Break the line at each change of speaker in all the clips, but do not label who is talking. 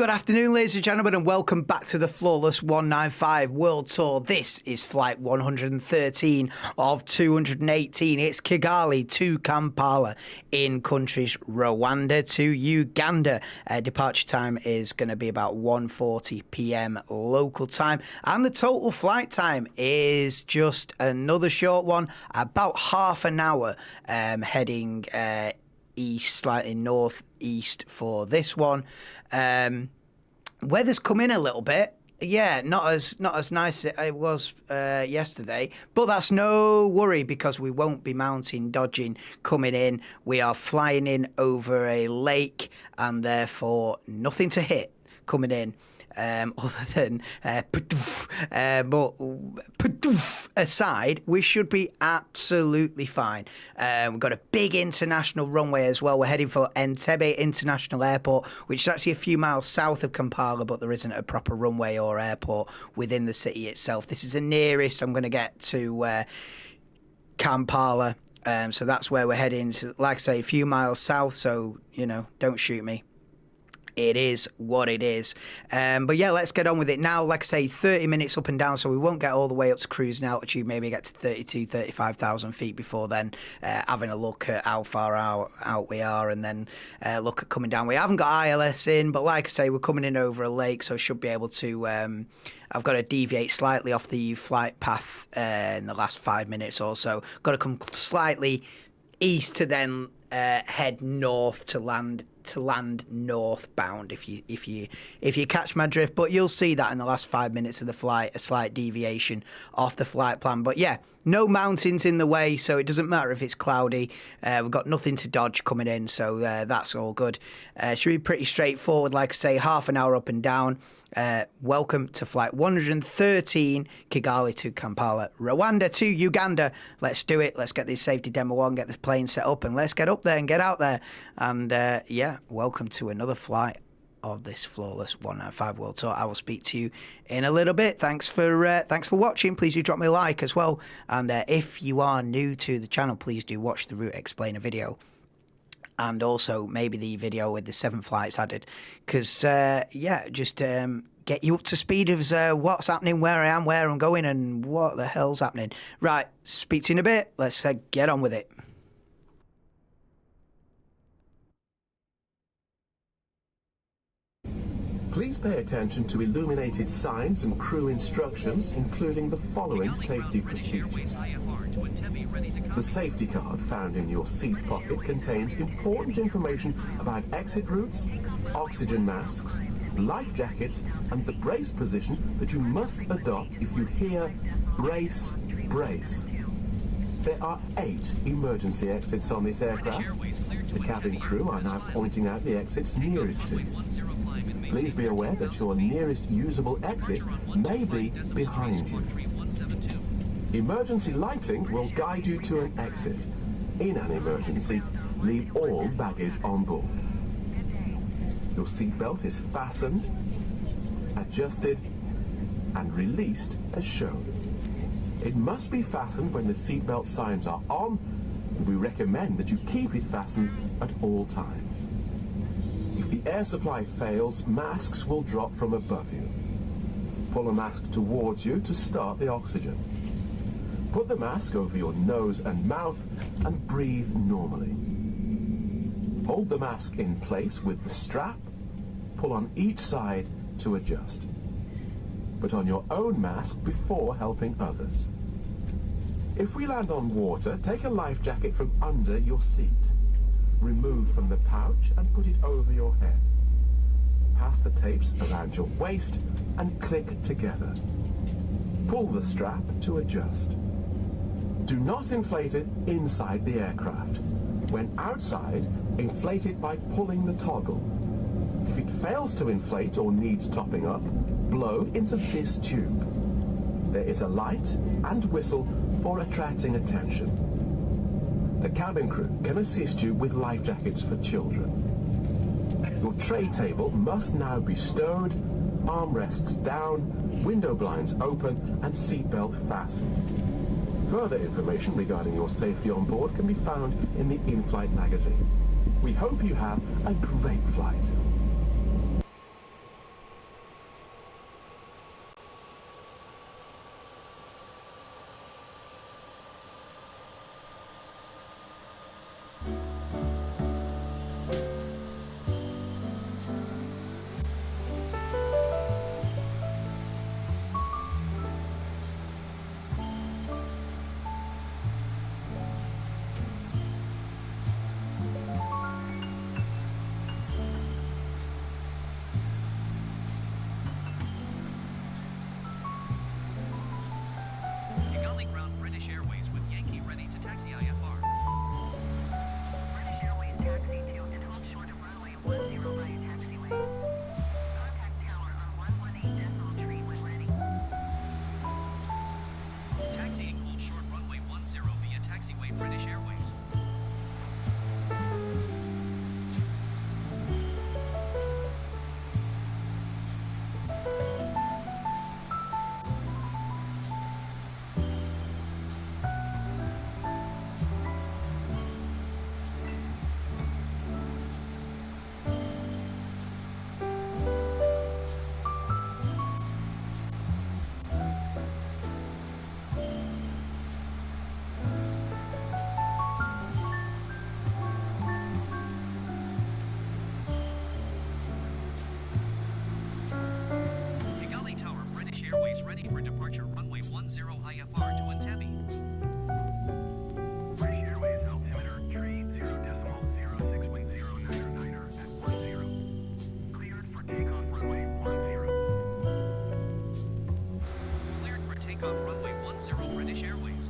Good afternoon, ladies and gentlemen, and welcome back to the Flawless 195 World Tour. This is flight 113 of 218. It's Kigali to Kampala in countries Rwanda to Uganda. Departure time is going to be about 1:40 p.m. local time, and the total flight time is just another short one, about half an hour, heading east, slightly northeast for this one. Weather's come in a little bit. Yeah, not as nice as it was yesterday, but that's no worry because we won't be mounting, dodging, coming in. We are flying in over a lake and therefore nothing to hit coming in. Other than but aside, we should be absolutely fine. We've got a big international runway as well. We're heading for Entebbe International Airport, which is actually a few miles south of Kampala, but there isn't a proper runway or airport within the city itself. This is the nearest I'm going to get to Kampala, so that's where we're heading. So, like I say, a few miles south, so, you know, don't shoot me. It is what it is. But yeah, let's get on with it now. Like I say, 30 minutes up and down, so we won't get all the way up to cruising altitude, maybe get to 35,000 feet before then, having a look at how far out we are, and then look at coming down. We haven't got ILS in, but like I say, we're coming in over a lake, so I should be able to... I've got to deviate slightly off the flight path in the last 5 minutes or so. Got to come slightly east to then head north to land northbound, if you catch my drift. But you'll see that in the last 5 minutes of the flight, a slight deviation off the flight plan. But yeah, no mountains in the way, so it doesn't matter if it's cloudy. We've got nothing to dodge coming in, so that's all good. Should be pretty straightforward. Like I say, half an hour up and down. Welcome to flight 113, Kigali to Kampala, Rwanda to Uganda. Let's do it. Let's get this safety demo on, get this plane set up, and let's get up there and get out there. And yeah, welcome to another flight of this Flawless 195 World Tour. I will speak to you in a little bit. Thanks for watching. Please do drop me a like as well. And if you are new to the channel, please do watch the route explainer video. And also maybe the video with the 7 flights added, because yeah, just get you up to speed of what's happening, where I am, where I'm going, and what the hell's happening. Right, speak to you in a bit. Let's get on with it.
Please pay attention to illuminated signs and crew instructions, including the following safety procedures. The safety card found in your seat pocket contains important information about exit routes, oxygen masks, life jackets, and the brace position that you must adopt if you hear brace, brace. There are 8 emergency exits on this aircraft. The cabin crew are now pointing out the exits nearest to you. Please be aware that your nearest usable exit may be behind you. Emergency lighting will guide you to an exit. In an emergency, leave all baggage on board. Your seatbelt is fastened, adjusted, and released as shown. It must be fastened when the seatbelt signs are on, and we recommend that you keep it fastened at all times. If the air supply fails, masks will drop from above you. Pull a mask towards you to start the oxygen. Put the mask over your nose and mouth and breathe normally. Hold the mask in place with the strap. Pull on each side to adjust. Put on your own mask before helping others. If we land on water, take a life jacket from under your seat. Remove from the pouch and put it over your head. Pass the tapes around your waist and click together. Pull the strap to adjust. Do not inflate it inside the aircraft. When outside, inflate it by pulling the toggle. If it fails to inflate or needs topping up, blow into this tube. There is a light and whistle for attracting attention. The cabin crew can assist you with life jackets for children. Your tray table must now be stowed, armrests down, window blinds open, and seatbelt fastened. Further information regarding your safety on board can be found in the in-flight magazine. We hope you have a great flight.
Kigali ground British Airways with Yankee ready to taxi IFR.
British Airways taxi to and home short of runway 10 via taxiway. Contact tower on 118.3 when ready.
Taxiing hold short runway 10 via taxiway British Airways. Kigali Tower British Airways ready for departure runway 10 IFR to Entebbe.
British Airways altimeter 30.060.09 at 10. Cleared for takeoff runway 10.
Cleared for takeoff runway 10 British Airways.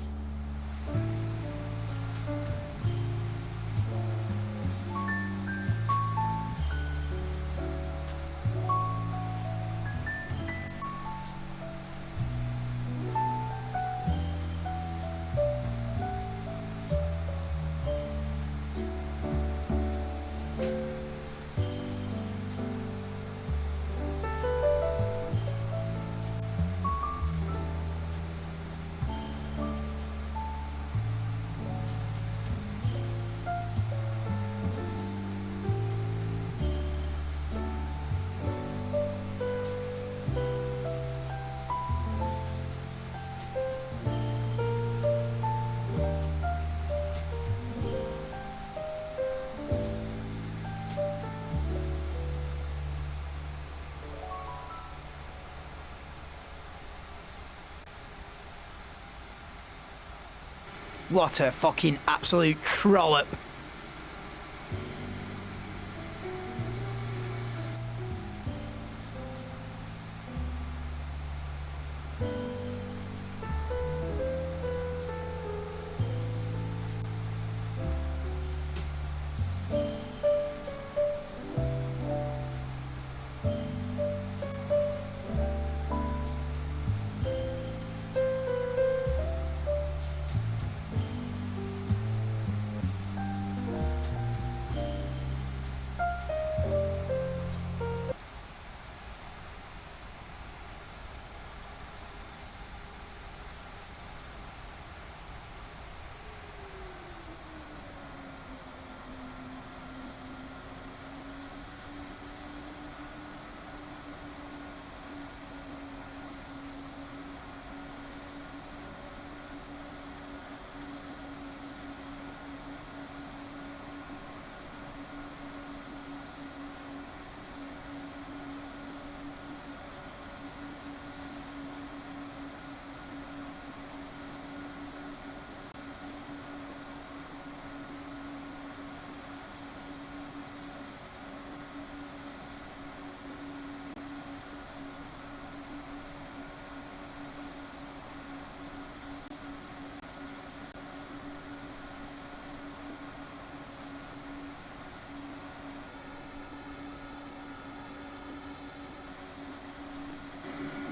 What a fucking absolute trollop.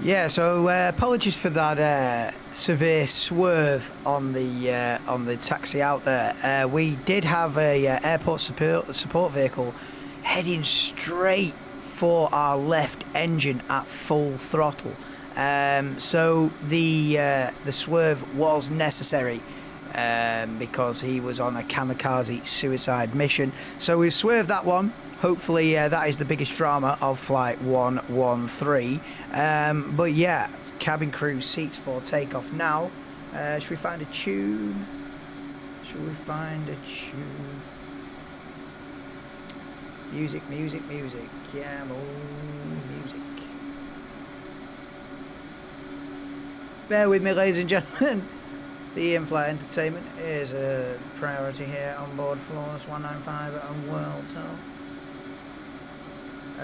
Yeah, so apologies for that severe swerve on the taxi out there. We did have a airport support vehicle heading straight for our left engine at full throttle. So the swerve was necessary because he was on a kamikaze suicide mission. So we swerved that one. Hopefully that is the biggest drama of Flight 113. But yeah, cabin crew seats for takeoff now. Should we find a tune? Music. Yeah, more music. Bear with me, ladies and gentlemen. The in-flight entertainment is a priority here on board Flawless 195 at World Tunnel.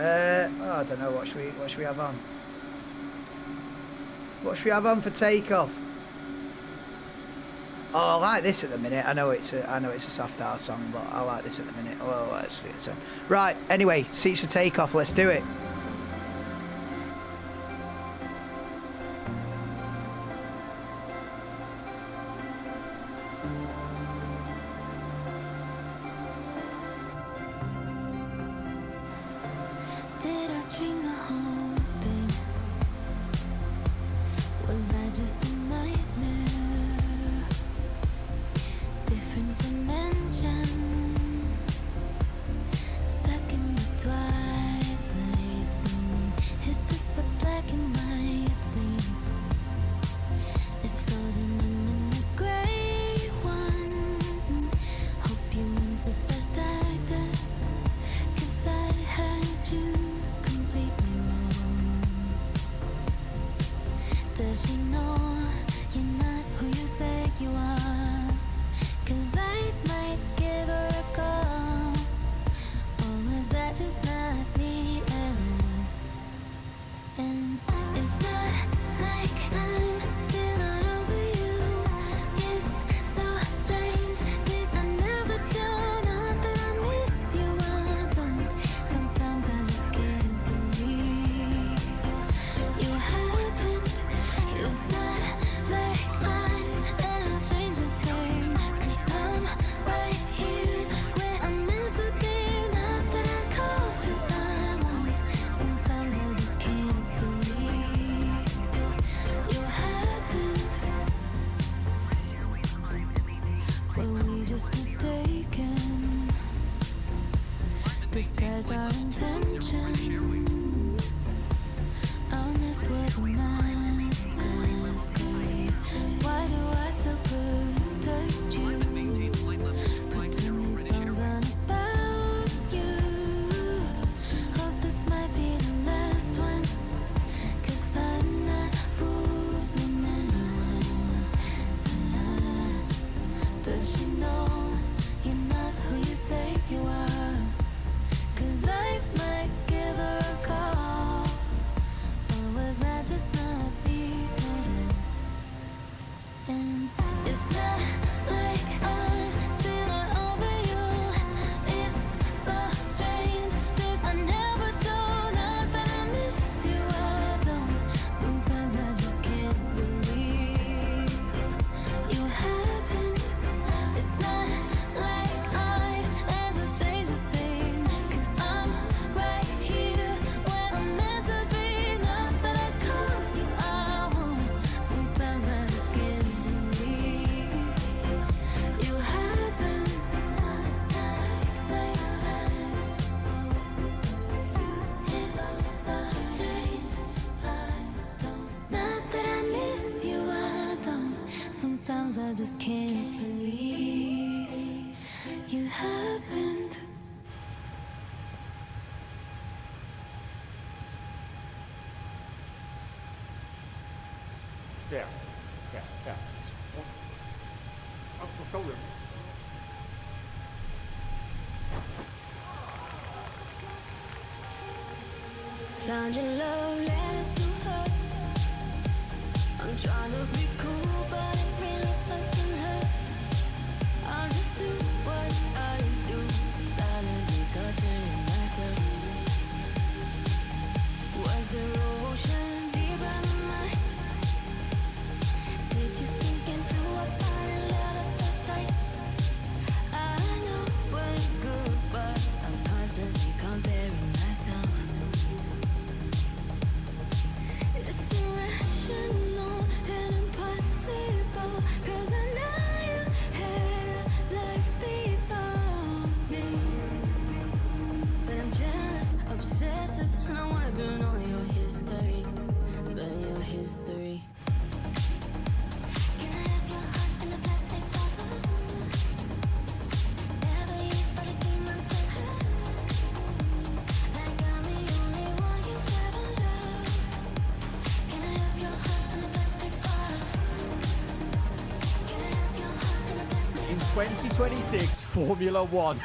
I don't know, what should we have on? What should we have on for takeoff? Oh, I like this at the minute. I know it's a soft house song, but I like this at the minute. Oh, let's see it. Right. Anyway, seats for takeoff. Let's do it.
Did I dream the whole thing? Was I just a nightmare? Different dimensions, stuck in the twilight zone. Is this a black and white thing? If so, then I'm in the gray one. Hope you weren't the best actor, 'cause I had you completely wrong. Does she know you're not who you say you are? 'Cause I might give her a call. Or was that just not me at all? And it's not like I'm still not over you. It's so strange, this I never do. Not that I miss you, I don't. Sometimes I just can't believe you happened. It's not like I'm gonna change a thing, 'cause I'm right here where I'm meant to be. Not that I call you, I won't. Sometimes I just can't believe you happened. Were we just mistaken? Disguise our intentions. Our nest was a mask. Why do I still protect you? Pretend these songs aren't about you. Hope this might be the last one, 'cause I'm not fooling anyone. Does she know you're not who you say you are? 'Cause I might give her a call. Or was that just not me at all? And it's not like I'm still not over you. It's so strange, this I never do. Not that I miss you, I don't. Sometimes I just can't believe you happened. It's not like I ever changed a thing, 'cause I'm right here where I'm meant to be. Not that I call you, I won't. Sometimes I just can't believe you happened. It's not like it's so strange, I don't. Not that I miss you, I don't. Sometimes I just can't believe you happened.
Yeah. I'll show them.
Found your love letters to her. I'm trying to be cool, but it really fucking hurts. I'll just do what I do, silently torturing myself. Was there ocean deeper than mine? Did you sink into a falling love at first sight? I know we're good, but I'm constantly comparing myself. It's irrational and impossible, 'cause I know you had a life before me. But I'm jealous, obsessive, and I wanna burn all your history. Burn your history. Can I have your heart in a plastic bottle? Never used for the game I'm like I'm the only one you've ever loved. Can I have your heart in a plastic bottle? Can I have your heart in a plastic
In 2026 Formula One.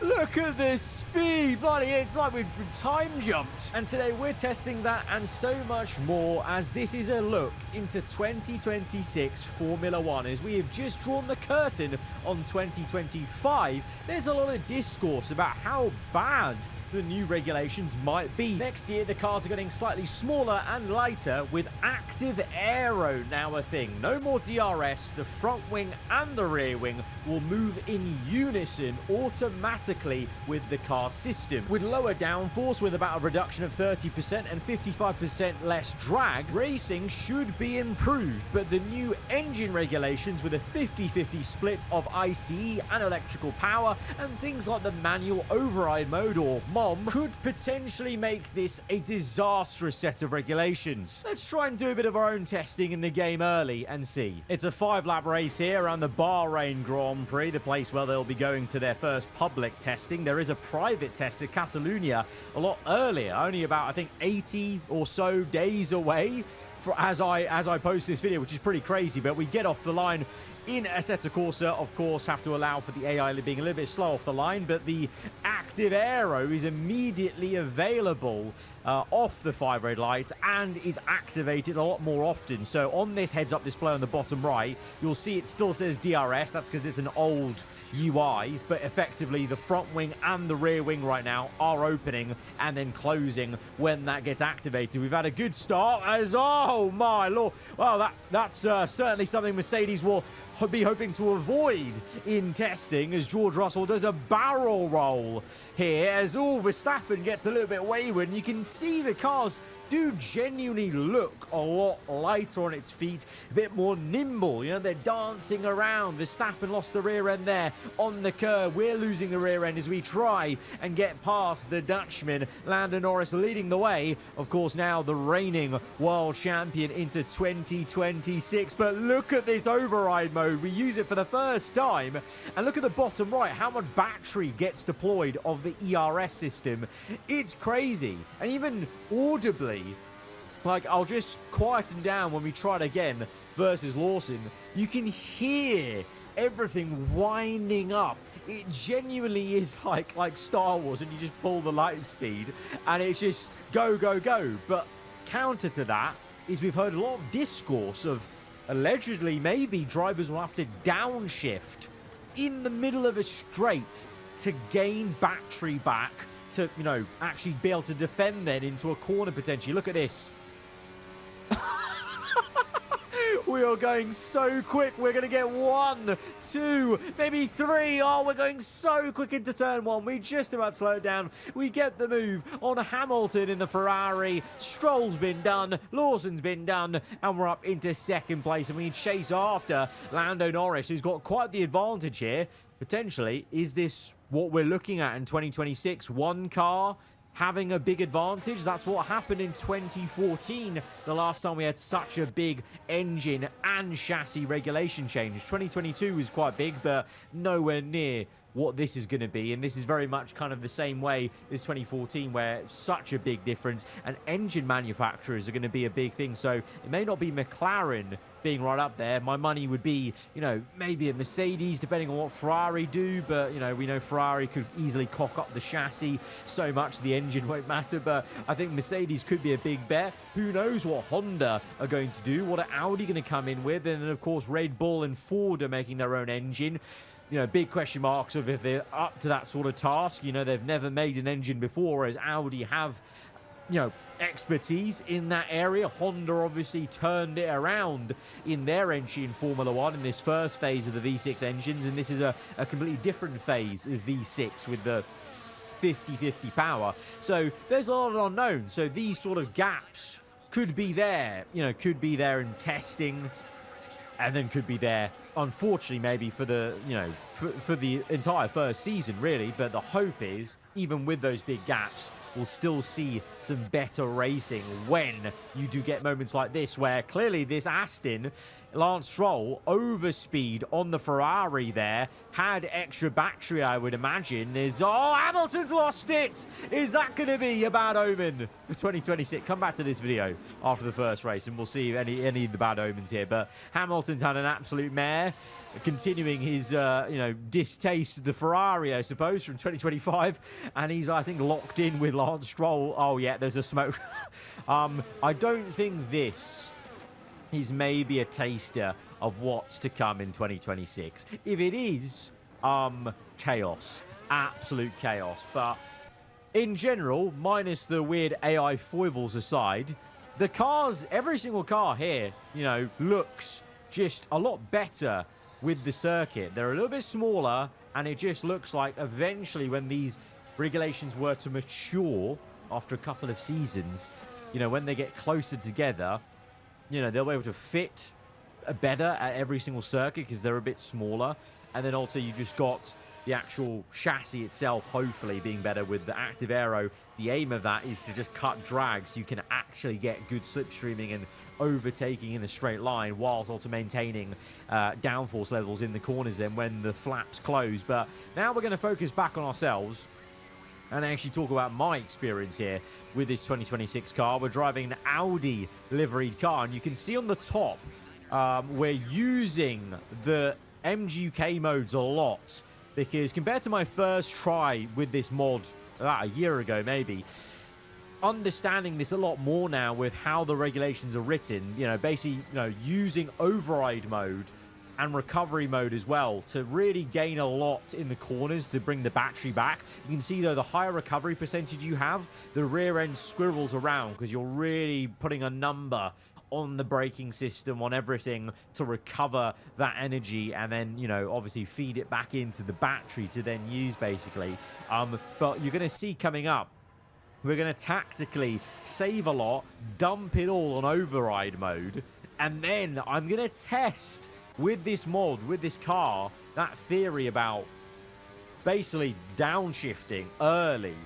Look at this
speed. Bloody, it's like we've time jumped. And today we're testing that and so much more, as this is a look into 2026 Formula One. As we have just drawn the curtain on 2025, there's a lot of discourse about how bad the new regulations might be. Next year, the cars are getting slightly smaller and lighter, with active aero now a thing. No more DRS. The front wing and the rear wing will move in unison automatically with the car system. With lower downforce, with about a reduction of 30% and 55% less drag, racing should be improved. But the new engine regulations, with a 50-50 split of ICE and electrical power, and things like the manual override mode, or MOM, could potentially make this a disastrous set of regulations. Let's try and do a bit of our own testing in the game early and see. It's a 5-lap race here around the Bahrain Grand Prix, the place where they'll be going to their first public testing. There is a private test at Catalonia a lot earlier, only about, I think, 80 or so days away as I post this video, which is pretty crazy. But we get off the line in Assetto Corsa, of course, have to allow for the AI being a little bit slow off the line, but the active aero is immediately available off the 5 red lights and is activated a lot more often. So on this heads-up display on the bottom right, you'll see it still says DRS. That's because it's an old UI, but effectively the front wing and the rear wing right now are opening and then closing when that gets activated. We've had a good start as, oh my lord, well, that's certainly something Mercedes will be hoping to avoid in testing, as George Russell does a barrel roll here as Verstappen gets a little bit wayward, and you can see the cars do genuinely look a lot lighter on its feet, a bit more nimble. You know, they're dancing around. Verstappen lost the rear end there on the curve. We're losing the rear end as we try and get past the Dutchman. Lando Norris leading the way. Of course, now the reigning world champion into 2026. But look at this override mode. We use it for the first time. And look at the bottom right, how much battery gets deployed of the ERS system. It's crazy. And even audibly, like, I'll just quieten down when we try it again versus Lawson. You can hear everything winding up. It genuinely is like Star Wars, and you just pull the light speed and it's just go, go, go. But counter to that is we've heard a lot of discourse of allegedly maybe drivers will have to downshift in the middle of a straight to gain battery back to, you know, actually be able to defend then into a corner potentially. Look at this. We are going so quick. We're going to get 1, 2, maybe 3. Oh, we're going so quick into turn 1. We just about slow it down. We get the move on Hamilton in the Ferrari. Stroll's been done. Lawson's been done. And we're up into second place. And we chase after Lando Norris, who's got quite the advantage here. Potentially, is this what we're looking at in 2026? One car having a big advantage? That's what happened in 2014, the last time we had such a big engine and chassis regulation change. 2022 was quite big, but nowhere near what this is going to be. And this is very much kind of the same way as 2014, where such a big difference, and engine manufacturers are going to be a big thing. So it may not be McLaren being right up there. My money would be, you know, maybe a Mercedes, depending on what Ferrari do. But, you know, we know Ferrari could easily cock up the chassis so much the engine won't matter. But I think Mercedes could be a big bet. Who knows what Honda are going to do? What are Audi going to come in with? And then, of course, Red Bull and Ford are making their own engine. You know, big question marks of if they're up to that sort of task. You know, they've never made an engine before, whereas Audi have, you know, expertise in that area. Honda obviously turned it around in their entry in Formula One in this first phase of the V6 engines, and this is a completely different phase of V6 with the 50-50 power. So there's a lot of unknowns. So these sort of gaps could be there, you know, could be there in testing, and then could be there, unfortunately, maybe for the, you know, for the entire first season, really. But the hope is, even with those big gaps, we'll still see some better racing when you do get moments like this, where clearly this Aston, Lance Stroll, overspeed on the Ferrari there, had extra battery, I would imagine. Oh, Hamilton's lost it! Is that going to be a bad omen for 2026? Come back to this video after the first race and we'll see any of the bad omens here. But Hamilton's had an absolute mare. there, continuing his, distaste to the Ferrari, I suppose, from 2025. And he's, I think, locked in with Lance Stroll. Oh, yeah, there's a smoke. I don't think this is maybe a taster of what's to come in 2026. If it is, chaos. Absolute chaos. But in general, minus the weird AI foibles aside, the cars, every single car here, looks just a lot better with the circuit. They're a little bit smaller, and it just looks like eventually when these regulations were to mature after a couple of seasons, when they get closer together, they'll be able to fit better at every single circuit because they're a bit smaller. And then also you just got the actual chassis itself hopefully being better with the active aero. The aim of that is to just cut drag so you can actually get good slipstreaming and overtaking in a straight line, whilst also maintaining downforce levels in the corners then when the flaps close. But now we're going to focus back on ourselves and actually talk about my experience here with this 2026 car. We're driving an Audi liveried car, and you can see on the top we're using the MGUK modes a lot, because compared to my first try with this mod about a year ago maybe, understanding this a lot more now with how the regulations are written, basically using override mode and recovery mode as well to really gain a lot in the corners to bring the battery back. You can see though, the higher recovery percentage you have, the rear end squirrels around because you're really putting a number on the braking system, on everything to recover that energy and then, obviously feed it back into the battery to then use basically. But you're going to see coming up, we're going to tactically save a lot, dump it all on override mode, and then I'm going to test with this mod, with this car, that theory about basically downshifting early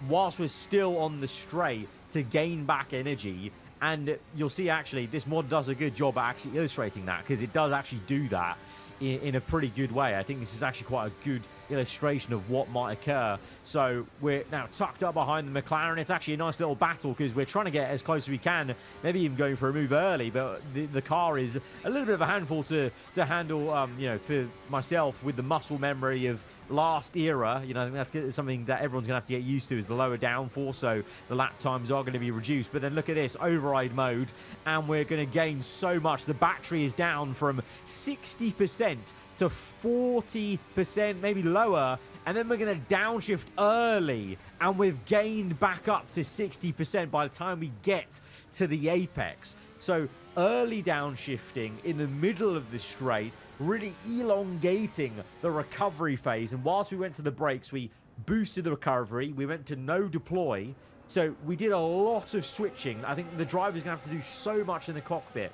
whilst we're still on the straight to gain back energy. And you'll see actually this mod does a good job at actually illustrating that, because it does actually do that in a pretty good way. I think this is actually quite a good illustration of what might occur. So we're now tucked up behind the McLaren. It's actually a nice little battle because we're trying to get as close as we can, maybe even going for a move early, but the car is a little bit of a handful to handle, for myself with the muscle memory of last era. I think that's something that everyone's gonna have to get used to, is the lower downforce, so the lap times are going to be reduced. But then look at this override mode, and we're going to gain so much. The battery is down from 60% to 40%, maybe lower, and then we're going to downshift early, and we've gained back up to 60% by the time we get to the apex. So early downshifting in the middle of the straight, really elongating the recovery phase. And whilst we went to the brakes, we boosted the recovery, we went to no deploy. So we did a lot of switching. I think the driver's going to have to do so much in the cockpit,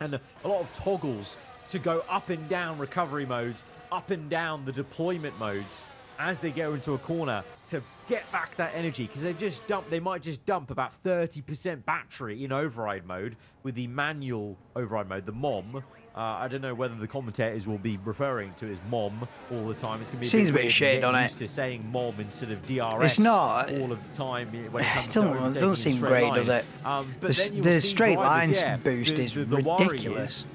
and a lot of toggles to go up and down recovery modes, up and down the deployment modes as they go into a corner to get back that energy, because they might just dump about 30% battery in override mode with the manual override mode, the MOM. I don't know whether the commentators will be referring to it as MOM all the time. It's going to be
seems a bit shade on it.
Used to saying MOM instead of DRS.
It's not
all of the time when it comes
it
to
doesn't seem great,
line.
does it?
But
The straight
drivers,
lines boost is ridiculous.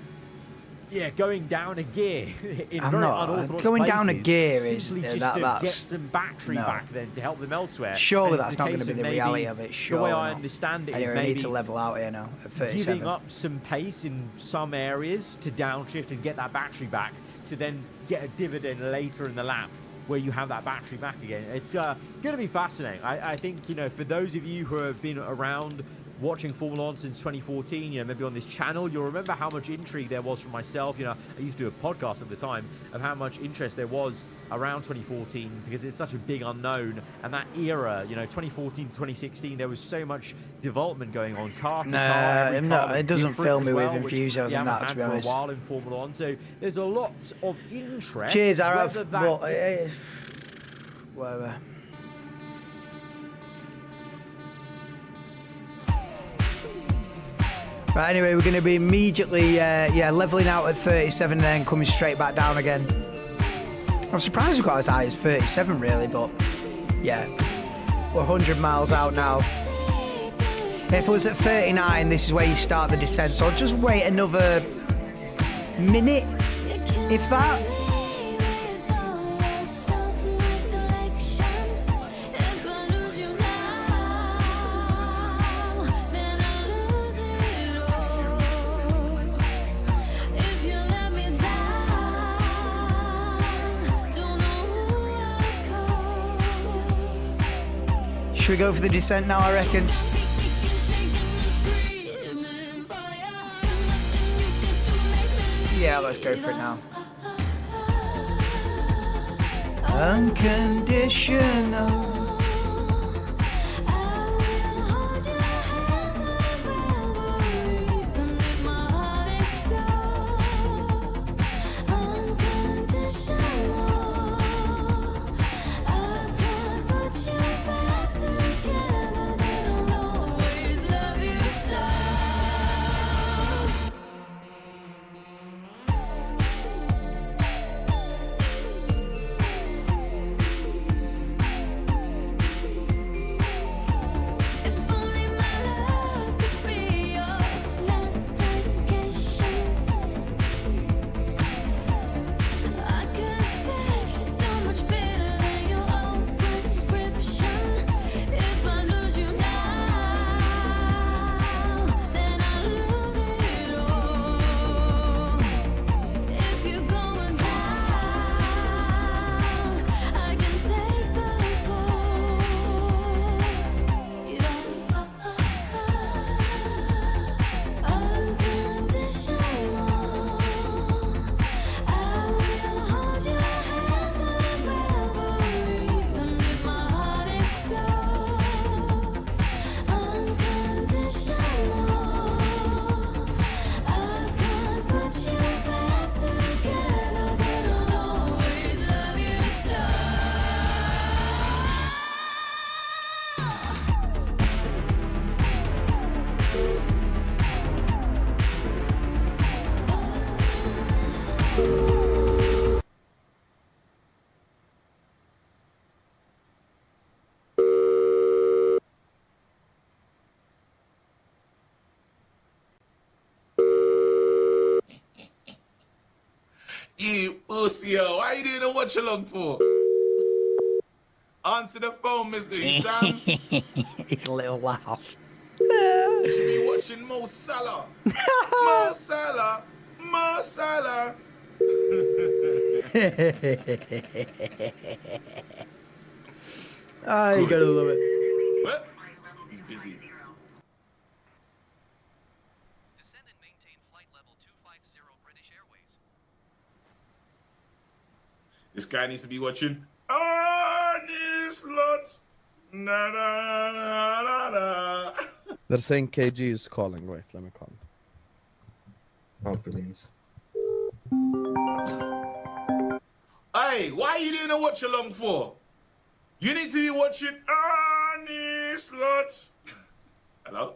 Yeah, going down a gear in
I'm
very
not.
unorthodox
Going
places,
down a gear is
simply just
that,
to
that's
get some battery
no.
back then to help them elsewhere.
Surely
And
that's
it's a
not going
case
to be the
maybe
reality of it. Surely
the way
not.
I understand it
Anyway,
is
we need
maybe
to level out here now at 37.
giving up some pace in some areas to downshift and get that battery back, to then get a dividend later in the lap where you have that battery back again. It's going to be fascinating. I think, for those of you who have been around watching Formula 1 since 2014, maybe on this channel, you'll remember how much intrigue there was from myself. I used to do a podcast at the time of how much interest there was around 2014, because it's such a big unknown. And that era, 2014 to 2016, there was so much development going on. Car to car, every car was
it doesn't
different
fill
as
me
well,
with
which
enthusiasm,
we haven't
that, to
had
be honest.
for a while in Formula 1. So there's a lot of interest.
Cheers, Araf.
whether that-
Whatever. Right, anyway, we're going to be immediately, leveling out at 37 and then coming straight back down again. I'm surprised we've got as high as 37, really, but yeah. We're 100 miles out now. If it was at 39, this is where you start the descent, so I'll just wait another minute If that should we go for the descent now, I reckon? Yeah, let's go for it now. Unconditional.
You pussy, why you doing a watch along for? Answer the phone, Mr. Husam.
His little laugh.
You should be watching Mo Salah. Mo Salah. Mo Salah.
Ah, you gotta love it.
What? He's busy.
Descend and maintain flight level 250 British Airways.
This guy needs to be watching. Honest lot. Na na na na na.
They're saying KG is calling. Wait, let me call him.
Oh, please.
Hey, why are you doing a watch along for? You need to be watching Honest lot. Hello?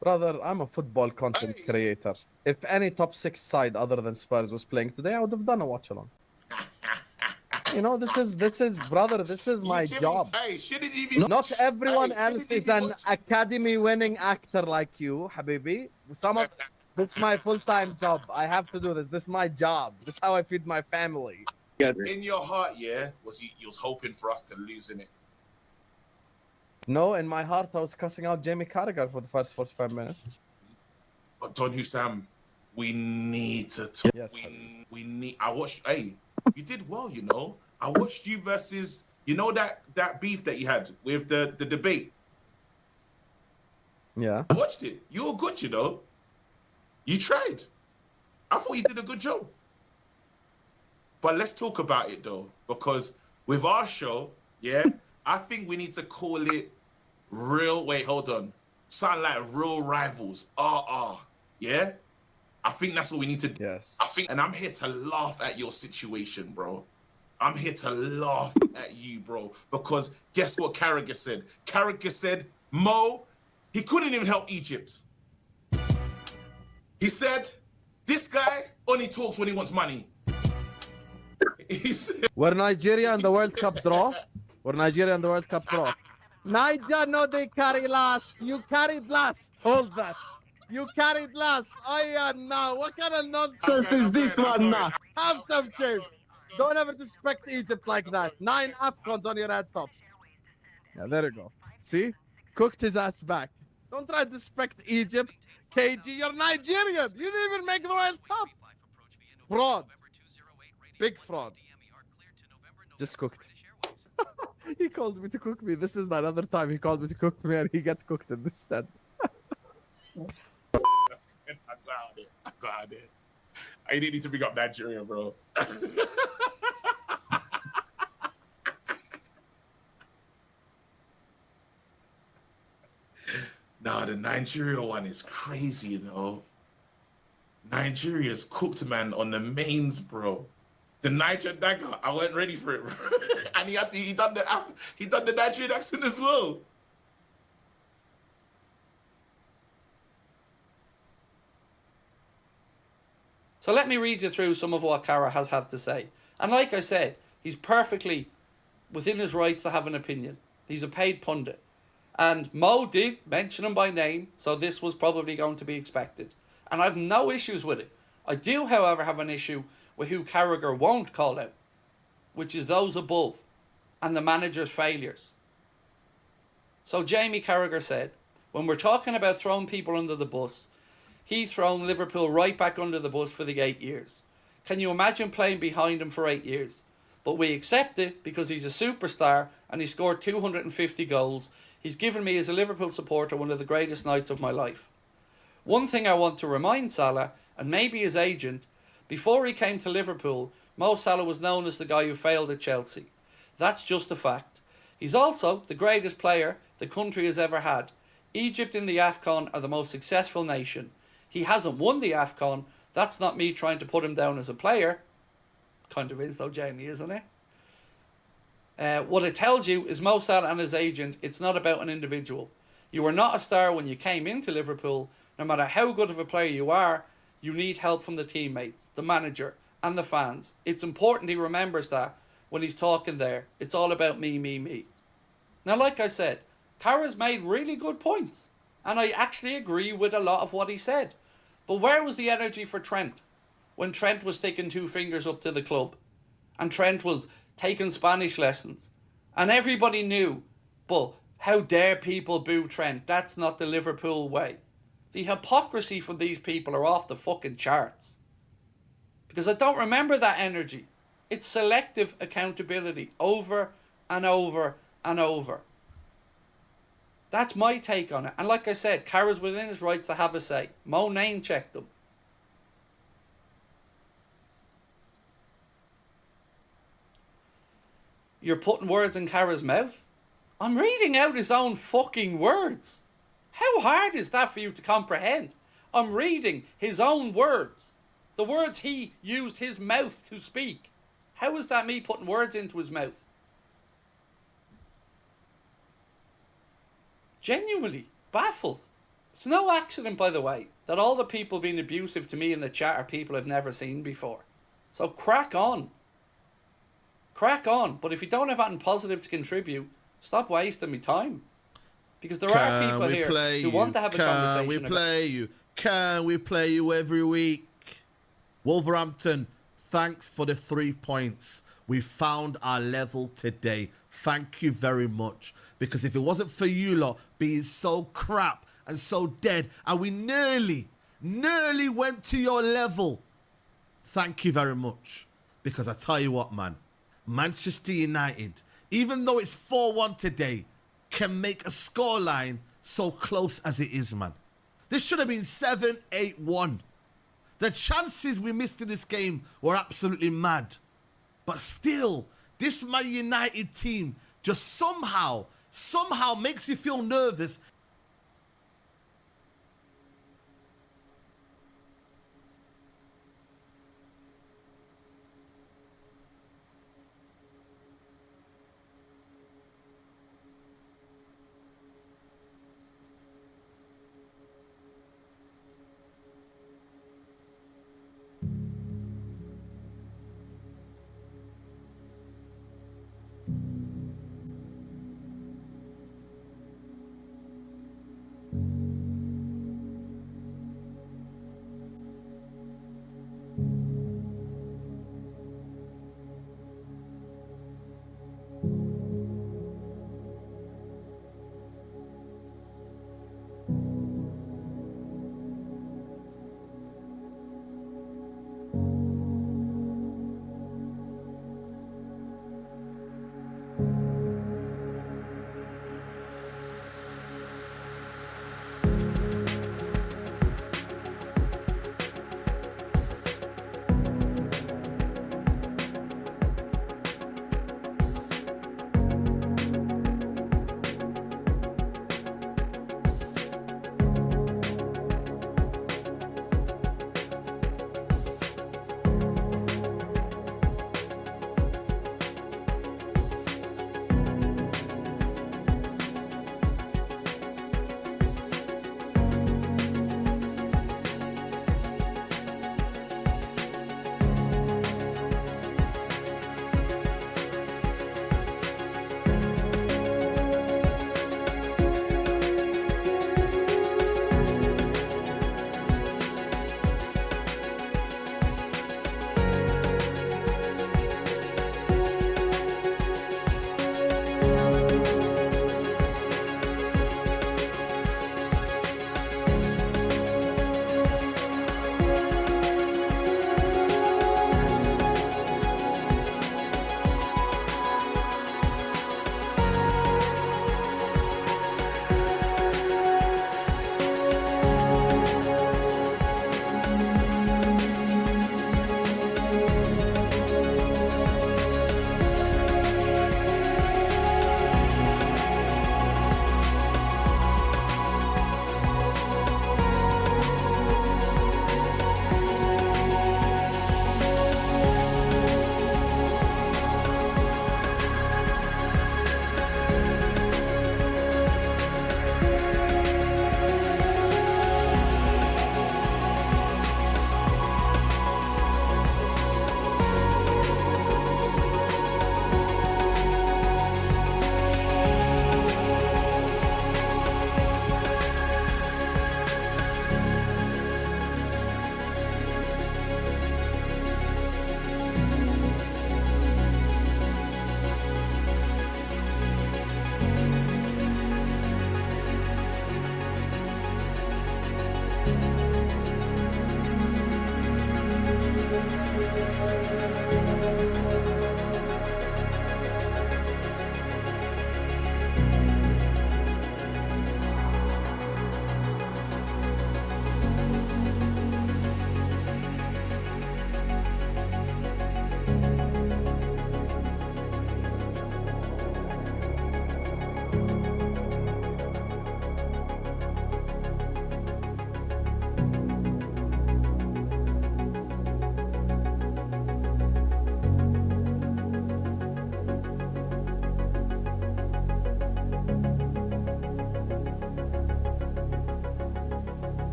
Brother, I'm a football content creator. If any top 6 side other than Spurs was playing today, I would have done a watch along. You know, this is brother, this is my job.
Hey, shouldn't you be
Not everyone
Hey,
else
shouldn't you
is
be
an
watching?
academy winning actor like you, Habibi. This is my full-time job. I have to do this. This is my job. This is how I feed my family.
In your heart, yeah, you was hoping for us to lose in it.
No, in my heart, I was cussing out Jamie Carragher for the first 45 minutes.
But Don Hussam, we need to talk.
Yes,
we need. I watched. Hey, you did well, you know. I watched you versus. You know that beef that you had with the debate.
Yeah.
I watched it. You were good, you know. You tried. I thought you did a good job. But let's talk about it though, because with our show, yeah, I think we need to call it real. Wait, hold on. Sound like real rivals. Yeah. I think that's what we need to do.
Yes.
I think, and I'm here to laugh at your situation, bro. I'm here to laugh at you, bro, because guess what Carragher said? Carragher said, Mo, he couldn't even help Egypt. He said, this guy only talks when he wants money. He said,
Were Nigeria and the World Cup draw? Were Nigeria and the World Cup draw? Niger, no, they carry last. You carried last. Hold that. You carried last. Now. What kind of nonsense is this one now? Have some shame. Don't ever disrespect Egypt like that. 9 AFCONs on your head top. Yeah, there you go. See? Cooked his ass back. Don't try to disrespect Egypt. KG, you're Nigerian. You didn't even make the World Cup. Fraud. Big fraud. Just cooked. He called me to cook me. This is another time he called me to cook me and he got cooked instead.
I got it. I got it. I didn't need to bring up Nigeria, bro. Nah, the Nigeria one is crazy, you know. Nigeria's cooked, man, on the mains, bro. The Niger dagger, I wasn't ready for it, bro. And he done the Nigerian accent as well.
So let me read you through some of what Cara has had to say. And like I said, he's perfectly within his rights to have an opinion. He's a paid pundit. And Mo did mention him by name, so this was probably going to be expected. And I have no issues with it. I do, however, have an issue with who Carragher won't call out, which is those above and the manager's failures. So Jamie Carragher said, when we're talking about throwing people under the bus, he thrown Liverpool right back under the bus for the 8 years. Can you imagine playing behind him for 8 years? But we accept it because he's a superstar and he scored 250 goals. He's given me, as a Liverpool supporter, one of the greatest nights of my life. One thing I want to remind Salah, and maybe his agent, before he came to Liverpool, Mo Salah was known as the guy who failed at Chelsea. That's just a fact. He's also the greatest player the country has ever had. Egypt in the AFCON are the most successful nation. He hasn't won the AFCON. That's not me trying to put him down as a player. Kind of is though, Jamie, isn't it? What it tells you is Mo Salah and his agent, it's not about an individual. You were not a star when you came into Liverpool. No matter how good of a player you are, you need help from the teammates, the manager, and the fans. It's important he remembers that when he's talking there. It's all about me, me, me. Now, like I said, Cara's made really good points, and I actually agree with a lot of what he said. But where was the energy for Trent when Trent was sticking 2 fingers up to the club and Trent was taking Spanish lessons and everybody knew, but how dare people boo Trent? That's not the Liverpool way. The hypocrisy from these people are off the fucking charts. Because I don't remember that energy. It's selective accountability over and over and over. That's my take on it. And like I said, Cara's within his rights to have a say. Mo name checked them. You're putting words in Cara's mouth? I'm reading out his own fucking words. How hard is that for you to comprehend? I'm reading his own words. The words he used his mouth to speak. How is that me putting words into his mouth? Genuinely baffled. It's no accident, by the way, that all the people being abusive to me in the chat are people I've never seen before. So crack on. Crack on. But if you don't have anything positive to contribute, stop wasting my time. Because there are people here who want to have a conversation.
Can we play you every week? Wolverhampton, thanks for the 3 points. We found our level today. Thank you very much. Because if it wasn't for you lot being so crap and so dead, and we nearly went to your level, thank you very much. Because I tell you what, man, Manchester United, even though it's 4-1 today, can make a scoreline so close as it is, man. This should have been 7-8-1. The chances we missed in this game were absolutely mad. But still, this Man United team just somehow makes you feel nervous.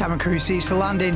Cabin crew seats for landing.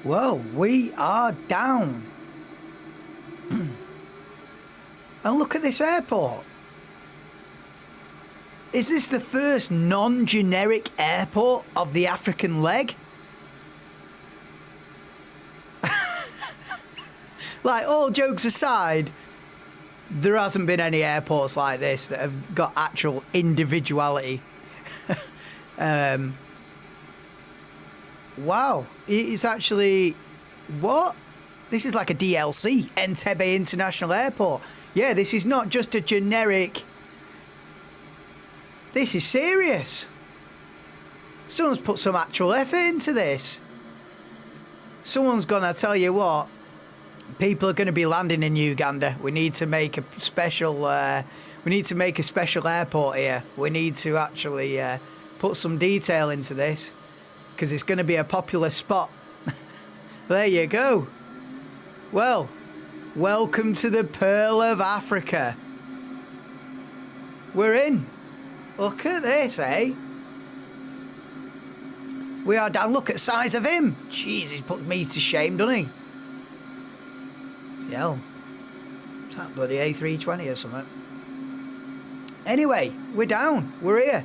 Well, we are down. And look at this airport. Is this the first non-generic airport of the African leg? Like, all jokes aside, there hasn't been any airports like this that have got actual individuality. Wow, it's actually, what? This is like a DLC, Entebbe International Airport. Yeah, this is not just a generic, this is serious. Someone's put some actual effort into this. Someone's gonna tell you what, people are gonna be landing in Uganda. We need to make a special, We need to make a special airport here. We need to actually put some detail into this because it's going to be a popular spot. There you go. Well, welcome to the Pearl of Africa. We're in. Look at this, eh? We are down. Look at the size of him. Jeez, he's put me to shame, doesn't he? Hell. Is that bloody A320 or something? Anyway, we're down. We're here.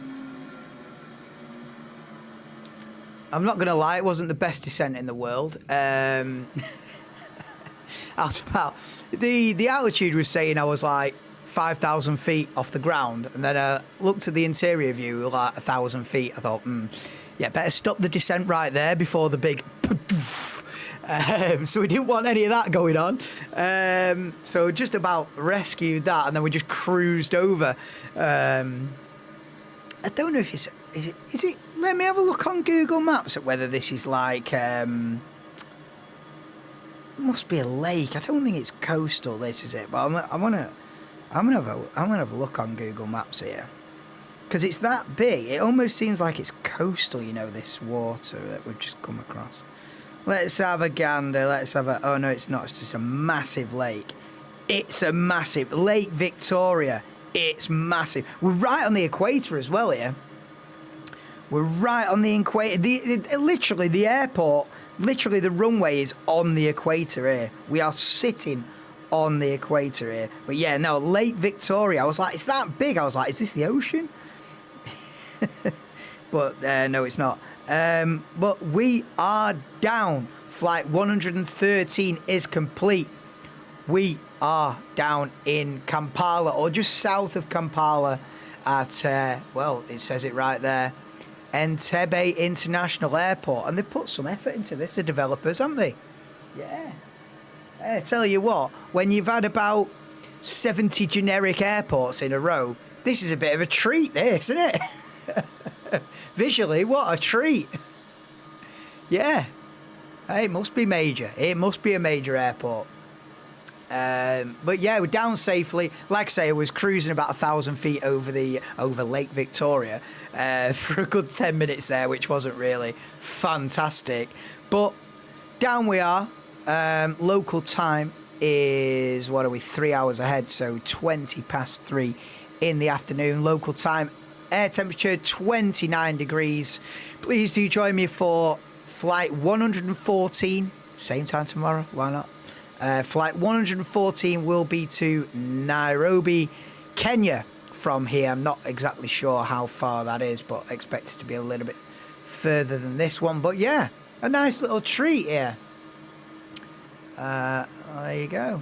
I'm not going to lie, it wasn't the best descent in the world. The altitude was saying I was like 5,000 feet off the ground, and then I looked at the interior view, like 1,000 feet. I thought, yeah, better stop the descent right there before the big. So we didn't want any of that going on. So just about rescued that, and then we just cruised over. I don't know if is it? Let me have a look on Google Maps at whether this is like. It must be a lake. I don't think it's coastal. This is it, but I'm gonna have a look on Google Maps here, because it's that big. It almost seems like it's coastal. You know, this water that we've just come across. Let's have a gander. Let's have a. Oh no, it's not. It's just a massive lake. It's a massive Lake Victoria. It's massive. We're right on the equator as well here. We're right on the equator. Literally, the airport, literally the runway is on the equator here. We are sitting on the equator here. But yeah, no, Lake Victoria. I was like, it's that big. I was like, is this the ocean? But no, it's not. But we are down. Flight 113 is complete. We are down in Kampala, or just south of Kampala at, well, it says it right there, Entebbe International Airport. And they put some effort into this, the developers, haven't they? Yeah. I tell you what, when you've had about 70 generic airports in a row, this is a bit of a treat, this, isn't it? Visually, what a treat. Yeah. It must be major. It must be a major airport. But yeah, we're down safely. Like I say, I was cruising about 1,000 feet over Lake Victoria for a good 10 minutes there, which wasn't really fantastic. But down we are. Local time is, 3 hours ahead, so 20 past 3 in the afternoon. Local time, air temperature 29 degrees. Please do join me for flight 114, same time tomorrow, why not? Flight 114 will be to Nairobi, Kenya from here. I'm not exactly sure how far that is, but I expect it to be a little bit further than this one. But yeah, a nice little treat here. There you go.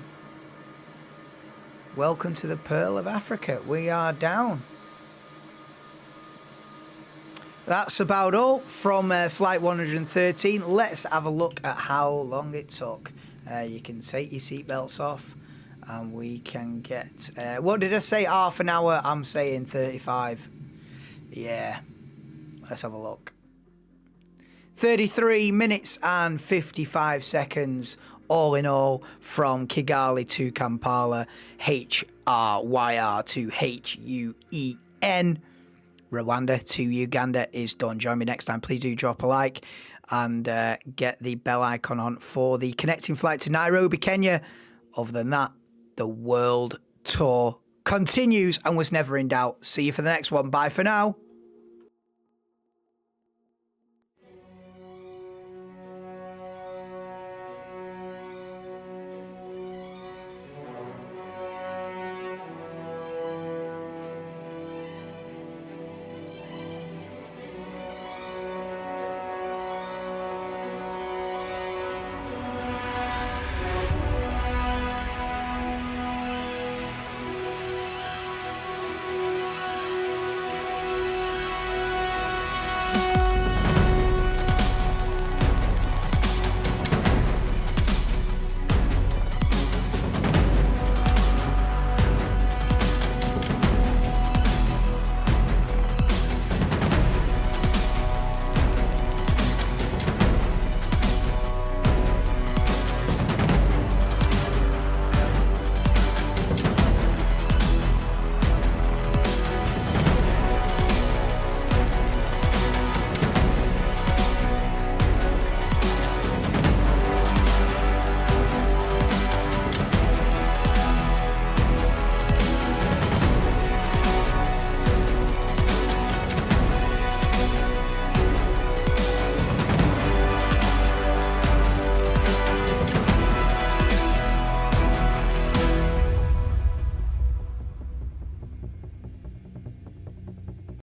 Welcome to the Pearl of Africa. We are down. That's about all from flight 113. Let's have a look at how long it took. You can take your seatbelts off and we can get... what did I say? Half an hour? I'm saying 35. Yeah. Let's have a look. 33 minutes and 55 seconds all in all from Kigali to Kampala. HRYR to HUEN. Rwanda to Uganda is done. Join me next time. Please do drop a like and get the bell icon on for the connecting flight to Nairobi, Kenya. Other than that, the world tour continues and was never in doubt. See you for the next one. Bye for now.